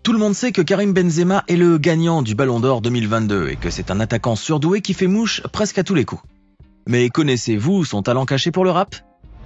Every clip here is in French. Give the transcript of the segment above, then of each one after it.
Tout le monde sait que Karim Benzema est le gagnant du Ballon d'Or 2022 et que c'est un attaquant surdoué qui fait mouche presque à tous les coups. Mais connaissez-vous son talent caché pour le rap?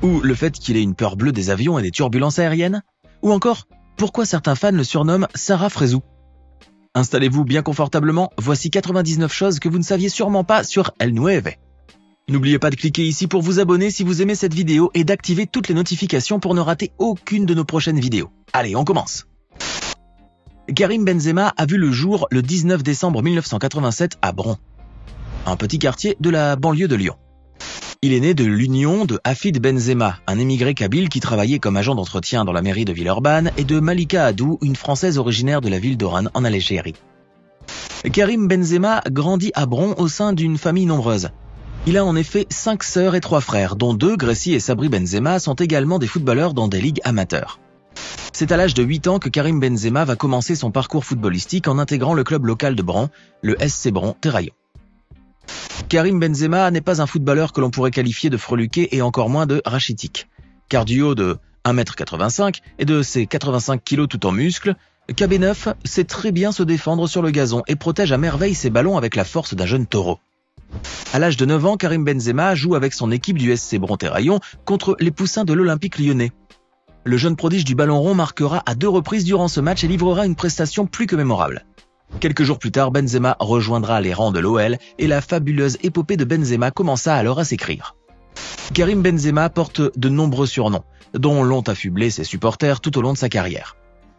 Ou le fait qu'il ait une peur bleue des avions et des turbulences aériennes? Ou encore, pourquoi certains fans le surnomment Sarah Fraisou? Installez-vous bien confortablement, voici 99 choses que vous ne saviez sûrement pas sur El Nueve. N'oubliez pas de cliquer ici pour vous abonner si vous aimez cette vidéo et d'activer toutes les notifications pour ne rater aucune de nos prochaines vidéos. Allez, on commence! Karim Benzema a vu le jour le 19 décembre 1987 à Bron, un petit quartier de la banlieue de Lyon. Il est né de l'union de Hafid Benzema, un émigré kabyle qui travaillait comme agent d'entretien dans la mairie de Villeurbanne, et de Malika Hadou, une Française originaire de la ville d'Oran en Algérie. Karim Benzema grandit à Bron au sein d'une famille nombreuse. Il a en effet 5 sœurs et 3 frères, dont 2, Grécy et Sabri Benzema, sont également des footballeurs dans des ligues amateurs. C'est à l'âge de 8 ans que Karim Benzema va commencer son parcours footballistique en intégrant le club local de Bron, le SC Bron Terraillon. Karim Benzema n'est pas un footballeur que l'on pourrait qualifier de freluqué et encore moins de rachitique. Car du haut de 1,85 m et de ses 85 kg tout en muscles, KB9 sait très bien se défendre sur le gazon et protège à merveille ses ballons avec la force d'un jeune taureau. À l'âge de 9 ans, Karim Benzema joue avec son équipe du SC Bron Terraillon contre les Poussins de l'Olympique Lyonnais. Le jeune prodige du ballon rond marquera à 2 reprises durant ce match et livrera une prestation plus que mémorable. Quelques jours plus tard, Benzema rejoindra les rangs de l'OL et la fabuleuse épopée de Benzema commença alors à s'écrire. Karim Benzema porte de nombreux surnoms, dont l'ont affublé ses supporters tout au long de sa carrière.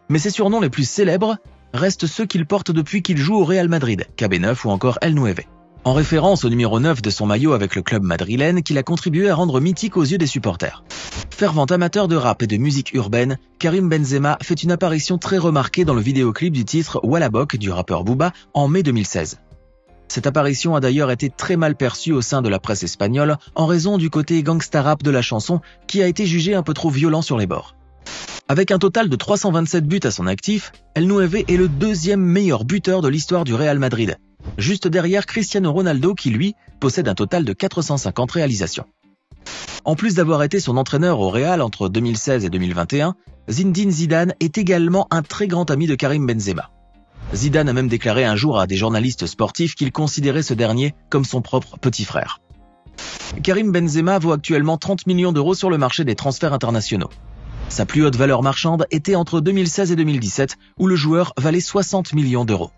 Mais ses surnoms les plus célèbres restent ceux qu'il porte depuis qu'il joue au Real Madrid, KB9 ou encore El Nueve, en référence au numéro 9 de son maillot avec le club madrilène qu'il a contribué à rendre mythique aux yeux des supporters. Fervent amateur de rap et de musique urbaine, Karim Benzema fait une apparition très remarquée dans le vidéoclip du titre Walla Bok du rappeur Booba en mai 2016. Cette apparition a d'ailleurs été très mal perçue au sein de la presse espagnole en raison du côté gangsta rap de la chanson qui a été jugé un peu trop violent sur les bords. Avec un total de 327 buts à son actif, El Nueve est le 2e meilleur buteur de l'histoire du Real Madrid, juste derrière Cristiano Ronaldo qui, lui, possède un total de 450 réalisations. En plus d'avoir été son entraîneur au Real entre 2016 et 2021, Zinedine Zidane est également un très grand ami de Karim Benzema. Zidane a même déclaré un jour à des journalistes sportifs qu'il considérait ce dernier comme son propre petit frère. Karim Benzema vaut actuellement 30 millions d'euros sur le marché des transferts internationaux. Sa plus haute valeur marchande était entre 2016 et 2017, où le joueur valait 60 millions d'euros.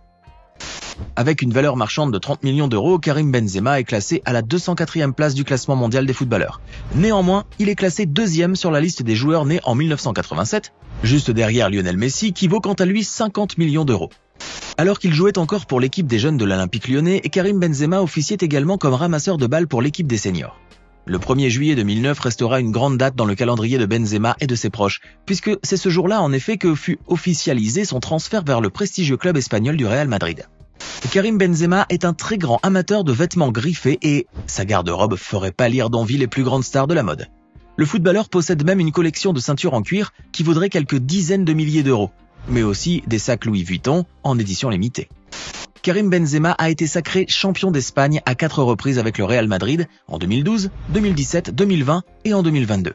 Avec une valeur marchande de 30 millions d'euros, Karim Benzema est classé à la 204e place du classement mondial des footballeurs. Néanmoins, il est classé 2e sur la liste des joueurs nés en 1987, juste derrière Lionel Messi qui vaut quant à lui 50 millions d'euros. Alors qu'il jouait encore pour l'équipe des jeunes de l'Olympique Lyonnais, Karim Benzema officiait également comme ramasseur de balles pour l'équipe des seniors. Le 1er juillet 2009 restera une grande date dans le calendrier de Benzema et de ses proches, puisque c'est ce jour-là en effet que fut officialisé son transfert vers le prestigieux club espagnol du Real Madrid. Karim Benzema est un très grand amateur de vêtements griffés et sa garde-robe ferait pâlir d'envie les plus grandes stars de la mode. Le footballeur possède même une collection de ceintures en cuir qui vaudrait quelques dizaines de milliers d'euros, mais aussi des sacs Louis Vuitton en édition limitée. Karim Benzema a été sacré champion d'Espagne à 4 reprises avec le Real Madrid en 2012, 2017, 2020 et en 2022.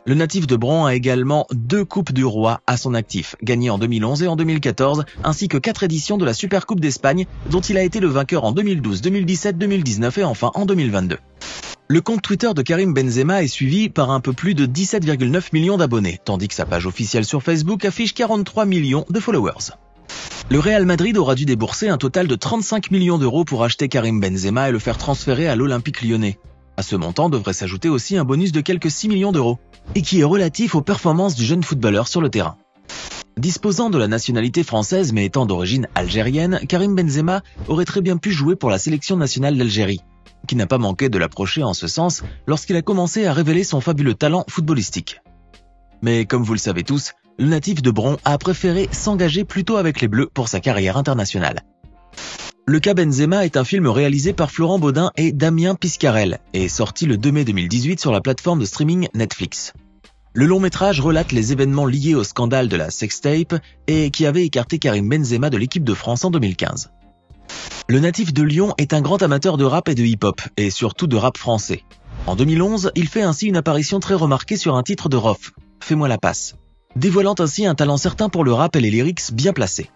Le natif de Bron a également 2 Coupes du Roi à son actif, gagnées en 2011 et en 2014, ainsi que 4 éditions de la Supercoupe d'Espagne, dont il a été le vainqueur en 2012, 2017, 2019 et enfin en 2022. Le compte Twitter de Karim Benzema est suivi par un peu plus de 17,9 millions d'abonnés, tandis que sa page officielle sur Facebook affiche 43 millions de followers. Le Real Madrid aura dû débourser un total de 35 millions d'euros pour acheter Karim Benzema et le faire transférer à l'Olympique Lyonnais. À ce montant devrait s'ajouter aussi un bonus de quelques 6 millions d'euros, et qui est relatif aux performances du jeune footballeur sur le terrain. Disposant de la nationalité française mais étant d'origine algérienne, Karim Benzema aurait très bien pu jouer pour la sélection nationale d'Algérie, qui n'a pas manqué de l'approcher en ce sens lorsqu'il a commencé à révéler son fabuleux talent footballistique. Mais comme vous le savez tous, le natif de Bron a préféré s'engager plutôt avec les Bleus pour sa carrière internationale. Le cas Benzema est un film réalisé par Florent Baudin et Damien Piscarel et sorti le 2 mai 2018 sur la plateforme de streaming Netflix. Le long métrage relate les événements liés au scandale de la sextape et qui avait écarté Karim Benzema de l'équipe de France en 2015. Le natif de Lyon est un grand amateur de rap et de hip-hop, et surtout de rap français. En 2011, il fait ainsi une apparition très remarquée sur un titre de Rof, Fais-moi la passe. dévoilant ainsi un talent certain pour le rap et les lyrics bien placés.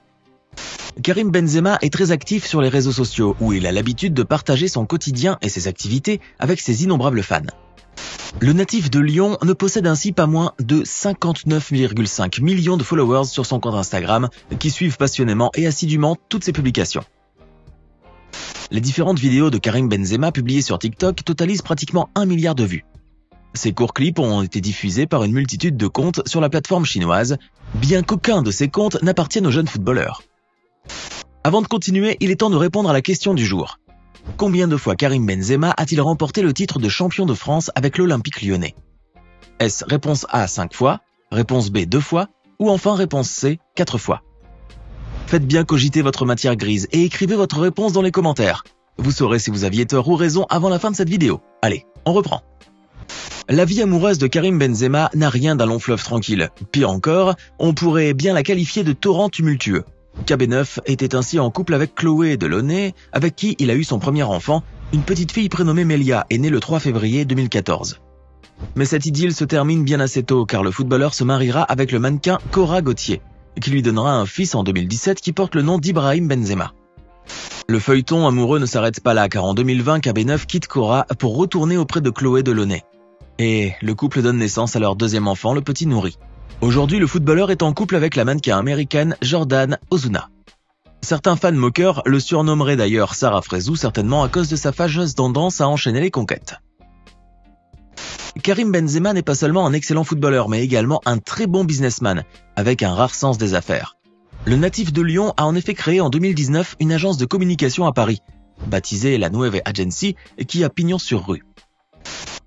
Karim Benzema est très actif sur les réseaux sociaux où il a l'habitude de partager son quotidien et ses activités avec ses innombrables fans. Le natif de Lyon ne possède ainsi pas moins de 59,5 millions de followers sur son compte Instagram qui suivent passionnément et assidûment toutes ses publications. Les différentes vidéos de Karim Benzema publiées sur TikTok totalisent pratiquement 1 milliard de vues. Ces courts clips ont été diffusés par une multitude de comptes sur la plateforme chinoise, bien qu'aucun de ces comptes n'appartienne aux jeunes footballeurs. Avant de continuer, il est temps de répondre à la question du jour. Combien de fois Karim Benzema a-t-il remporté le titre de champion de France avec l'Olympique lyonnais? Est-ce réponse A 5 fois, réponse B 2 fois, ou enfin réponse C 4 fois? Faites bien cogiter votre matière grise et écrivez votre réponse dans les commentaires. Vous saurez si vous aviez tort ou raison avant la fin de cette vidéo. Allez, on reprend. La vie amoureuse de Karim Benzema n'a rien d'un long fleuve tranquille. Pire encore, on pourrait bien la qualifier de torrent tumultueux. KB9 était ainsi en couple avec Chloé Delaunay, avec qui il a eu son premier enfant, une petite fille prénommée Melia, est née le 3 février 2014. Mais cette idylle se termine bien assez tôt car le footballeur se mariera avec le mannequin Cora Gauthier, qui lui donnera un fils en 2017 qui porte le nom d'Ibrahim Benzema. Le feuilleton amoureux ne s'arrête pas là car en 2020, KB9 quitte Cora pour retourner auprès de Chloé Delaunay. Et le couple donne naissance à leur deuxième enfant, le petit Nouri. Aujourd'hui, le footballeur est en couple avec la mannequin américaine Jordan Ozuna. Certains fans moqueurs le surnommeraient d'ailleurs Sarah Frézou, certainement à cause de sa fâcheuse tendance à enchaîner les conquêtes. Karim Benzema n'est pas seulement un excellent footballeur, mais également un très bon businessman, avec un rare sens des affaires. Le natif de Lyon a en effet créé en 2019 une agence de communication à Paris, baptisée la Nueve Agency, qui a pignon sur rue.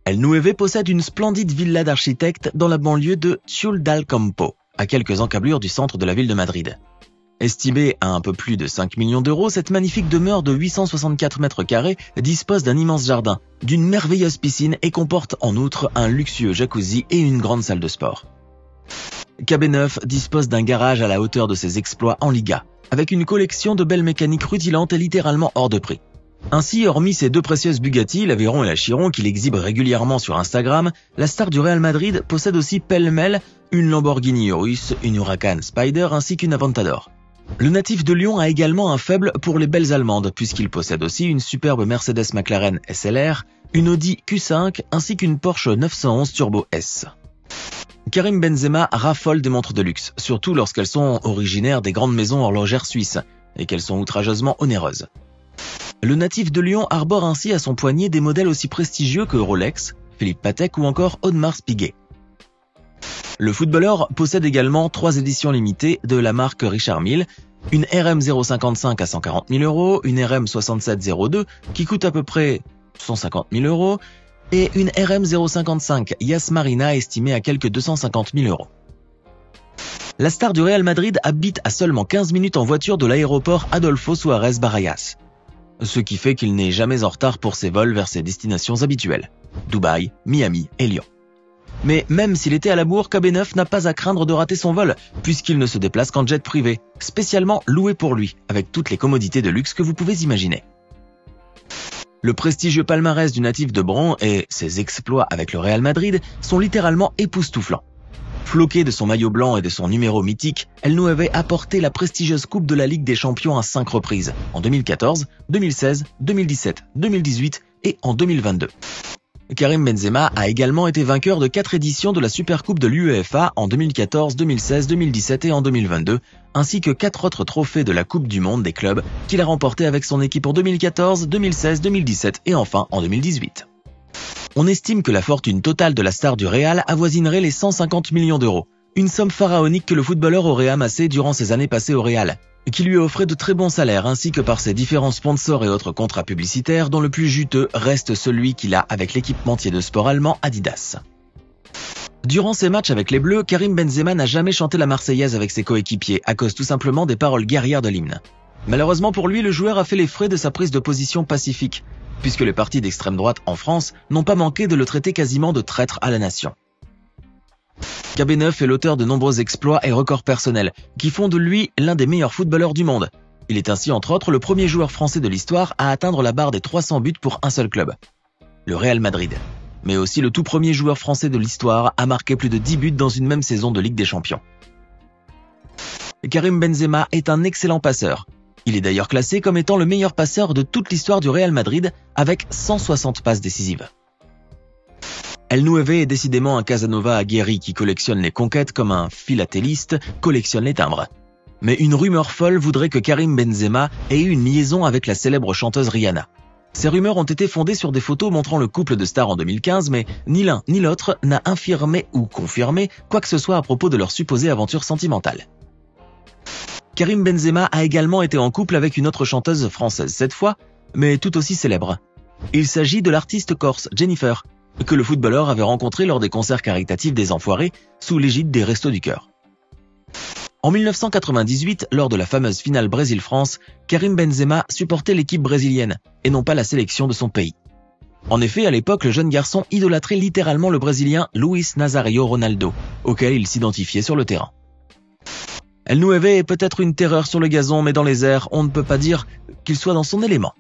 El Nueve possède une splendide villa d'architecte dans la banlieue de Ciudad del Campo, à quelques encablures du centre de la ville de Madrid. Estimée à un peu plus de 5 millions d'euros, cette magnifique demeure de 864 mètres carrés dispose d'un immense jardin, d'une merveilleuse piscine et comporte en outre un luxueux jacuzzi et une grande salle de sport. KB9 dispose d'un garage à la hauteur de ses exploits en Liga, avec une collection de belles mécaniques rutilantes et littéralement hors de prix. Ainsi, hormis ses deux précieuses Bugatti, l'Aveyron et la Chiron qu'il exhibe régulièrement sur Instagram, la star du Real Madrid possède aussi pêle-mêle une Lamborghini Urus, une Huracan Spider ainsi qu'une Aventador. Le natif de Lyon a également un faible pour les belles allemandes puisqu'il possède aussi une superbe Mercedes McLaren SLR, une Audi Q5 ainsi qu'une Porsche 911 Turbo S. Karim Benzema raffole des montres de luxe, surtout lorsqu'elles sont originaires des grandes maisons horlogères suisses et qu'elles sont outrageusement onéreuses. Le natif de Lyon arbore ainsi à son poignet des modèles aussi prestigieux que Rolex, Philippe Patek ou encore Audemars Piguet. Le footballeur possède également 3 éditions limitées de la marque Richard Mille, une RM 055 à 140 000 euros, une RM 6702 qui coûte à peu près 150 000 euros et une RM 055 Yas Marina estimée à quelques 250 000 euros. La star du Real Madrid habite à seulement 15 minutes en voiture de l'aéroport Adolfo Suárez Barajas, ce qui fait qu'il n'est jamais en retard pour ses vols vers ses destinations habituelles, Dubaï, Miami et Lyon. Mais même s'il était à la bourre, KB9 n'a pas à craindre de rater son vol, puisqu'il ne se déplace qu'en jet privé, spécialement loué pour lui, avec toutes les commodités de luxe que vous pouvez imaginer. Le prestigieux palmarès du natif de Bron et ses exploits avec le Real Madrid sont littéralement époustouflants. Floqué de son maillot blanc et de son numéro mythique, El Nueve a porté la prestigieuse Coupe de la Ligue des Champions à 5 reprises, en 2014, 2016, 2017, 2018 et en 2022. Karim Benzema a également été vainqueur de 4 éditions de la Supercoupe de l'UEFA en 2014, 2016, 2017 et en 2022, ainsi que 4 autres trophées de la Coupe du Monde des clubs qu'il a remporté avec son équipe en 2014, 2016, 2017 et enfin en 2018. On estime que la fortune totale de la star du Real avoisinerait les 150 millions d'euros, une somme pharaonique que le footballeur aurait amassée durant ses années passées au Real, qui lui offrait de très bons salaires ainsi que par ses différents sponsors et autres contrats publicitaires dont le plus juteux reste celui qu'il a avec l'équipementier de sport allemand Adidas. Durant ses matchs avec les Bleus, Karim Benzema n'a jamais chanté la Marseillaise avec ses coéquipiers à cause tout simplement des paroles guerrières de l'hymne. Malheureusement pour lui, le joueur a fait les frais de sa prise de position pacifique, puisque les partis d'extrême droite en France n'ont pas manqué de le traiter quasiment de traître à la nation. KB9 est l'auteur de nombreux exploits et records personnels qui font de lui l'un des meilleurs footballeurs du monde. Il est ainsi entre autres le premier joueur français de l'histoire à atteindre la barre des 300 buts pour un seul club, le Real Madrid. mais aussi le tout premier joueur français de l'histoire à marquer plus de 10 buts dans une même saison de Ligue des Champions. Karim Benzema est un excellent passeur. Il est d'ailleurs classé comme étant le meilleur passeur de toute l'histoire du Real Madrid avec 160 passes décisives. El Nueve est décidément un Casanova aguerri qui collectionne les conquêtes comme un philatéliste collectionne les timbres. Mais une rumeur folle voudrait que Karim Benzema ait eu une liaison avec la célèbre chanteuse Rihanna. Ces rumeurs ont été fondées sur des photos montrant le couple de stars en 2015, mais ni l'un ni l'autre n'a infirmé ou confirmé quoi que ce soit à propos de leur supposée aventure sentimentale. Karim Benzema a également été en couple avec une autre chanteuse française cette fois, mais tout aussi célèbre. Il s'agit de l'artiste corse Jennifer, que le footballeur avait rencontré lors des concerts caritatifs des Enfoirés sous l'égide des Restos du Cœur. En 1998, lors de la fameuse finale Brésil-France, Karim Benzema supportait l'équipe brésilienne et non pas la sélection de son pays. En effet, à l'époque, le jeune garçon idolâtrait littéralement le Brésilien Luis Nazario Ronaldo, auquel il s'identifiait sur le terrain. El Nueve est peut-être une terreur sur le gazon, mais dans les airs, on ne peut pas dire qu'il soit dans son élément.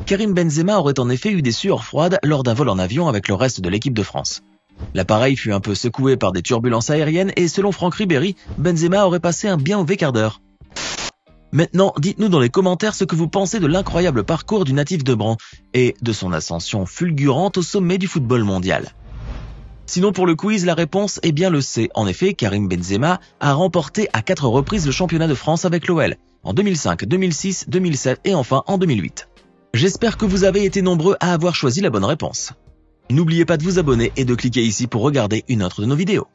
Karim Benzema aurait en effet eu des sueurs froides lors d'un vol en avion avec le reste de l'équipe de France. L'appareil fut un peu secoué par des turbulences aériennes et selon Franck Ribéry, Benzema aurait passé un bien mauvais quart d'heure. Maintenant, dites-nous dans les commentaires ce que vous pensez de l'incroyable parcours du natif de Bran et de son ascension fulgurante au sommet du football mondial. Sinon pour le quiz, la réponse est bien le C. En effet, Karim Benzema a remporté à 4 reprises le championnat de France avec l'OL, en 2005, 2006, 2007 et enfin en 2008. J'espère que vous avez été nombreux à avoir choisi la bonne réponse. N'oubliez pas de vous abonner et de cliquer ici pour regarder une autre de nos vidéos.